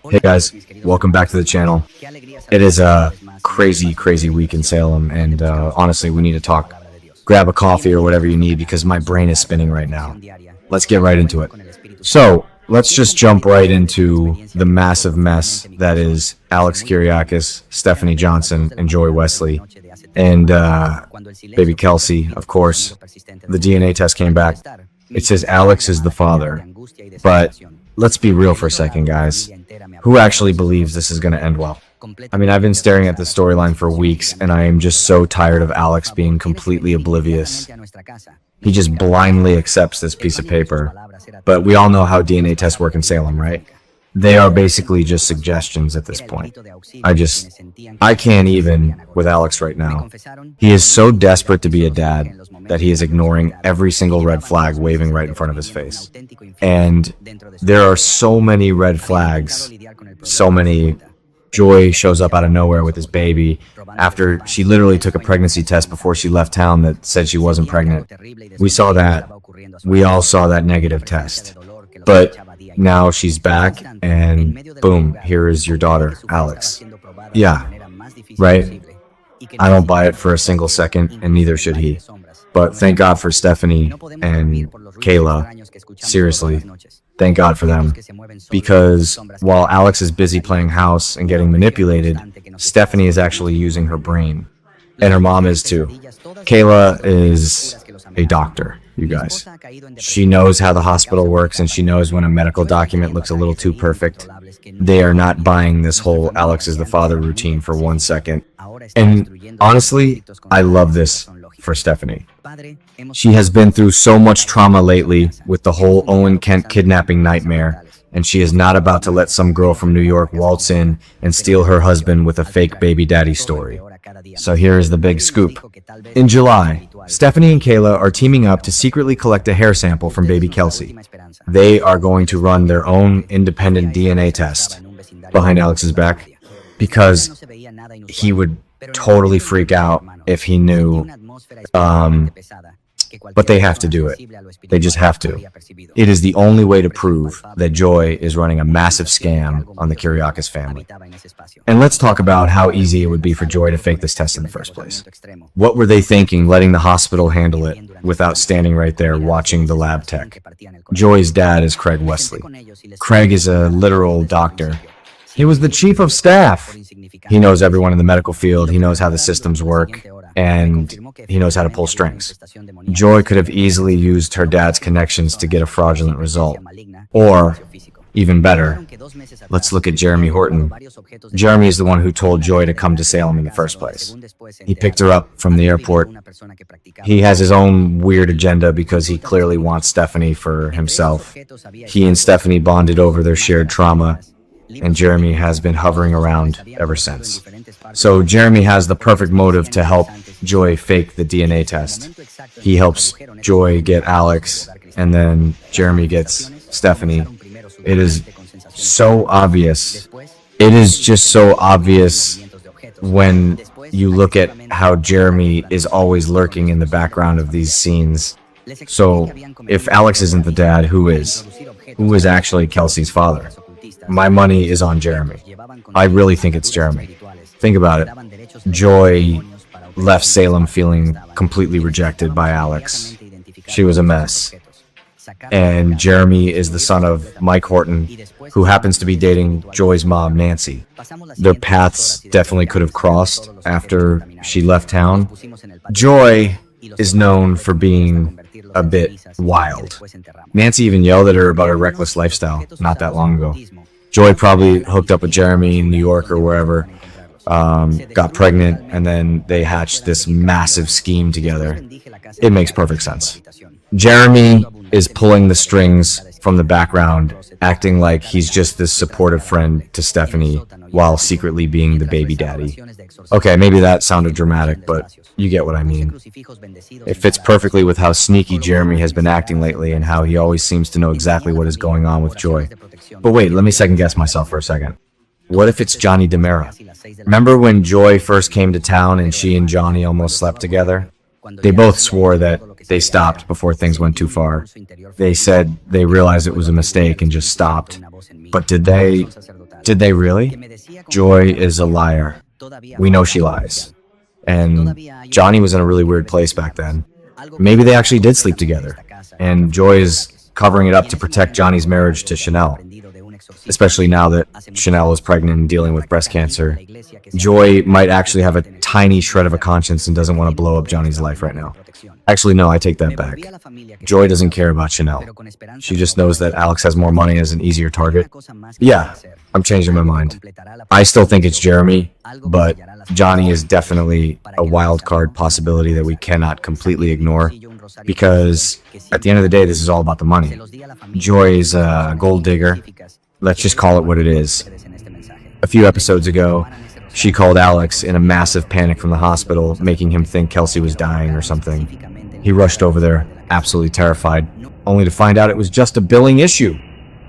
Hey guys, welcome back to the channel. It is a crazy week in Salem, and honestly, we need to talk. Grab a coffee or whatever you need because my brain is spinning right now. Let's get right into it. So, let's just jump right into the massive mess that is Alex Kiriakis, Stephanie Johnson, and Joy Wesley, and baby Kelsey, of course. The DNA test came back. It says Alex is the father, but let's be real for a second, guys. Who actually believes this is going to end well? I mean, I've been staring at the storyline for weeks, and I am just so tired of Alex being completely oblivious. He just blindly accepts this piece of paper. But we all know how DNA tests work in Salem, right? They are basically just suggestions at this point. I can't even with Alex right now. He is so desperate to be a dad that he is ignoring every single red flag waving right in front of his face. And there are so many red flags, so many. Joy shows up out of nowhere with his baby after she literally took a pregnancy test before she left town that said she wasn't pregnant. We saw that. We all saw that negative test. But now she's back and boom, here is your daughter, Alex. Yeah, right? I don't buy it for a single second, and neither should he. But thank God for Stephanie and Kayla. Seriously, thank God for them. Because while Alex is busy playing house and getting manipulated, Stephanie is actually using her brain. And her mom is too. Kayla is a doctor, you guys. She knows how the hospital works, and she knows when a medical document looks a little too perfect. They are not buying this whole Alex is the father routine for 1 second. And honestly, I love this for Stephanie. She has been through so much trauma lately with the whole Owen Kent kidnapping nightmare, and she is not about to let some girl from New York waltz in and steal her husband with a fake baby daddy story. So here is the big scoop. In July, Stephanie and Kayla are teaming up to secretly collect a hair sample from baby Kelsey. They are going to run their own independent DNA test behind Alex's back because he would totally freak out if he knew. But they have to do it. They just have to. It is the only way to prove that Joy is running a massive scam on the Kiriakis family. And let's talk about how easy it would be for Joy to fake this test in the first place. What were they thinking letting the hospital handle it without standing right there watching the lab tech? Joy's dad is Craig Wesley. Craig is a literal doctor. He was the chief of staff. He knows everyone in the medical field. He knows how the systems work. And he knows how to pull strings. Joy could have easily used her dad's connections to get a fraudulent result. Or, even better, let's look at Jeremy Horton. Jeremy is the one who told Joy to come to Salem in the first place. He picked her up from the airport. He has his own weird agenda because he clearly wants Stephanie for himself. He and Stephanie bonded over their shared trauma, and Jeremy has been hovering around ever since. So Jeremy has the perfect motive to help Joy fake the DNA test. He helps Joy get Alex, and then Jeremy gets Stephanie. It is so obvious. It is just so obvious when you look at how Jeremy is always lurking in the background of these scenes. So if Alex isn't the dad, who is? Who is actually Kelsey's father? My money is on Jeremy. I really think it's Jeremy. Think about it. Joy left Salem feeling completely rejected by Alex. She was a mess. And Jeremy is the son of Mike Horton, who happens to be dating Joy's mom, Nancy. Their paths definitely could have crossed after she left town. Joy is known for being a bit wild. Nancy even yelled at her about her reckless lifestyle not that long ago. Joy probably hooked up with Jeremy in New York or wherever, got pregnant, and then they hatched this massive scheme together. It makes perfect sense. Jeremy is pulling the strings from the background, acting like he's just this supportive friend to Stephanie while secretly being the baby daddy. Okay, maybe that sounded dramatic, but you get what I mean. It fits perfectly with how sneaky Jeremy has been acting lately and how he always seems to know exactly what is going on with Joy. But wait, let me second guess myself for a second. What if it's Johnny DeMera? Remember when Joy first came to town and she and Johnny almost slept together? They both swore that they stopped before things went too far. They said they realized it was a mistake and just stopped. But did they? Did they really? Joy is a liar. We know she lies. And Johnny was in a really weird place back then. Maybe they actually did sleep together. And Joy is covering it up to protect Johnny's marriage to Chanel. Especially now that Chanel is pregnant and dealing with breast cancer. Joy might actually have a tiny shred of a conscience and doesn't want to blow up Johnny's life right now. Actually, no, I take that back. Joy doesn't care about Chanel. She just knows that Alex has more money as an easier target. Yeah, I'm changing my mind. I still think it's Jeremy, but Johnny is definitely a wild card possibility that we cannot completely ignore, because at the end of the day, this is all about the money. Joy is a gold digger. Let's just call it what it is. A few episodes ago, she called Alex in a massive panic from the hospital, making him think Kelsey was dying or something. He rushed over there, absolutely terrified, only to find out it was just a billing issue.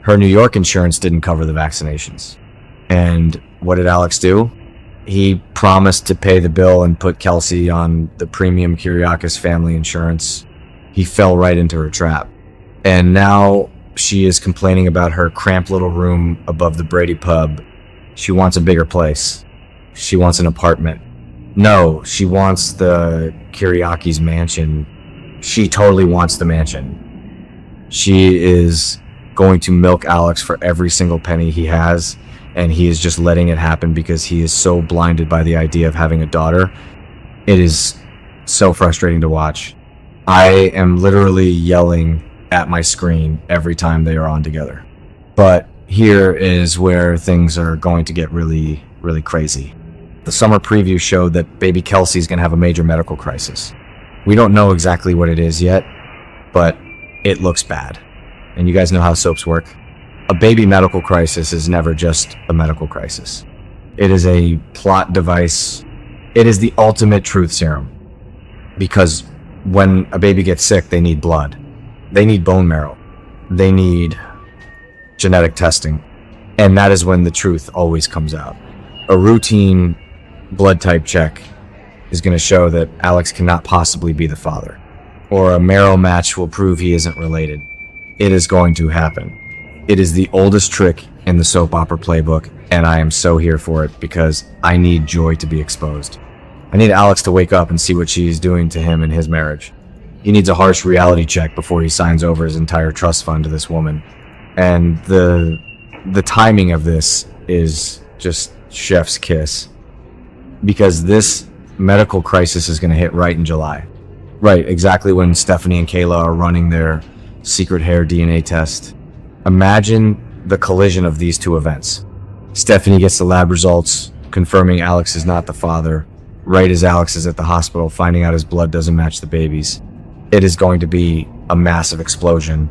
Her New York insurance didn't cover the vaccinations. And what did Alex do? He promised to pay the bill and put Kelsey on the premium Kiriakis family insurance. He fell right into her trap. And now she is complaining about her cramped little room above the Brady pub. She wants a bigger place. She wants an apartment. No, she wants the Kiriakis mansion. She totally wants the mansion. She is going to milk Alex for every single penny he has, and he is just letting it happen because he is so blinded by the idea of having a daughter. It is so frustrating to watch. I am literally yelling at my screen every time they are on together. But here is where things are going to get really, really crazy. The summer preview showed that baby Kelsey's going to have a major medical crisis. We don't know exactly what it is yet, but it looks bad. And you guys know how soaps work. A baby medical crisis is never just a medical crisis. It is a plot device. It is the ultimate truth serum. Because when a baby gets sick, they need blood. They need bone marrow. They need genetic testing. And that is when the truth always comes out. A routine blood type check is going to show that Alex cannot possibly be the father. Or a marrow match will prove he isn't related. It is going to happen. It is the oldest trick in the soap opera playbook, and I am so here for it because I need Joy to be exposed. I need Alex to wake up and see what she is doing to him in his marriage. He needs a harsh reality check before he signs over his entire trust fund to this woman. And the timing of this is just chef's kiss. Because this medical crisis is going to hit right in July. Right, exactly when Stephanie and Kayla are running their secret hair DNA test. Imagine the collision of these two events. Stephanie gets the lab results confirming Alex is not the father, right as Alex is at the hospital finding out his blood doesn't match the baby's. It is going to be a massive explosion.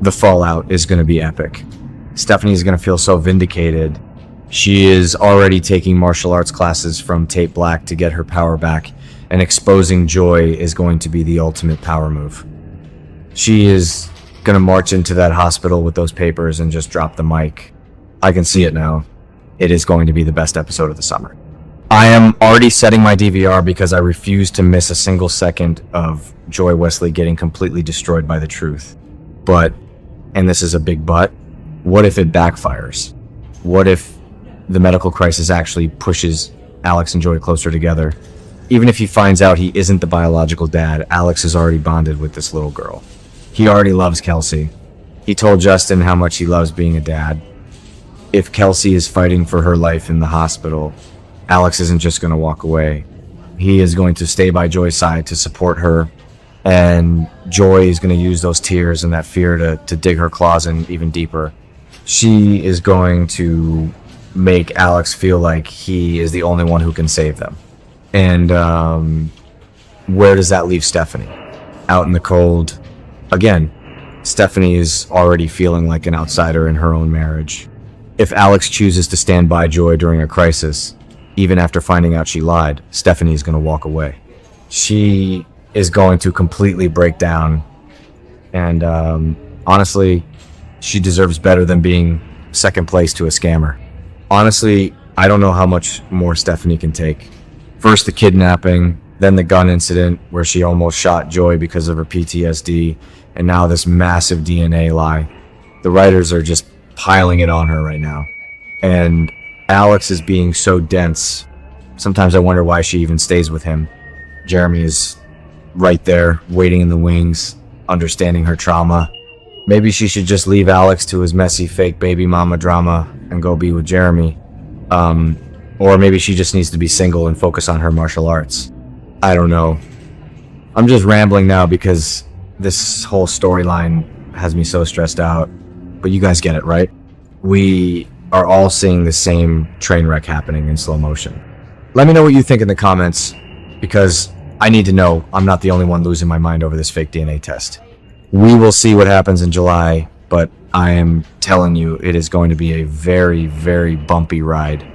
The fallout is going to be epic. Stephanie is going to feel so vindicated. She is already taking martial arts classes from Tate Black to get her power back, and exposing Joy is going to be the ultimate power move. She is going to march into that hospital with those papers and just drop the mic. I can see it now. It is going to be the best episode of the summer. I am already setting my DVR because I refuse to miss a single second of Joy Wesley getting completely destroyed by the truth. But, and this is a big but, what if it backfires? What if the medical crisis actually pushes Alex and Joy closer together? Even if he finds out he isn't the biological dad, Alex is already bonded with this little girl. He already loves Kelsey. He told Justin how much he loves being a dad. If Kelsey is fighting for her life in the hospital, Alex isn't just going to walk away. He is going to stay by Joy's side to support her, and Joy is going to use those tears and that fear to dig her claws in even deeper. She is going to make Alex feel like he is the only one who can save them. And where does that leave Stephanie? Out in the cold. Again, Stephanie is already feeling like an outsider in her own marriage. If Alex chooses to stand by Joy during a crisis, even after finding out she lied, Stephanie is going to walk away. She is going to completely break down. And honestly, she deserves better than being second place to a scammer. Honestly, I don't know how much more Stephanie can take. First the kidnapping, then the gun incident where she almost shot Joy because of her PTSD, and now this massive DNA lie. The writers are just piling it on her right now. And Alex is being so dense. Sometimes I wonder why she even stays with him. Jeremy is right there, waiting in the wings, understanding her trauma. Maybe she should just leave Alex to his messy fake baby mama drama and go be with Jeremy. Or maybe she just needs to be single and focus on her martial arts. I don't know. I'm just rambling now because this whole storyline has me so stressed out. But you guys get it, right? We are all seeing the same train wreck happening in slow motion. Let me know what you think in the comments, because I need to know I'm not the only one losing my mind over this fake DNA test. We will see what happens in July, but I am telling you, it is going to be a very, very bumpy ride.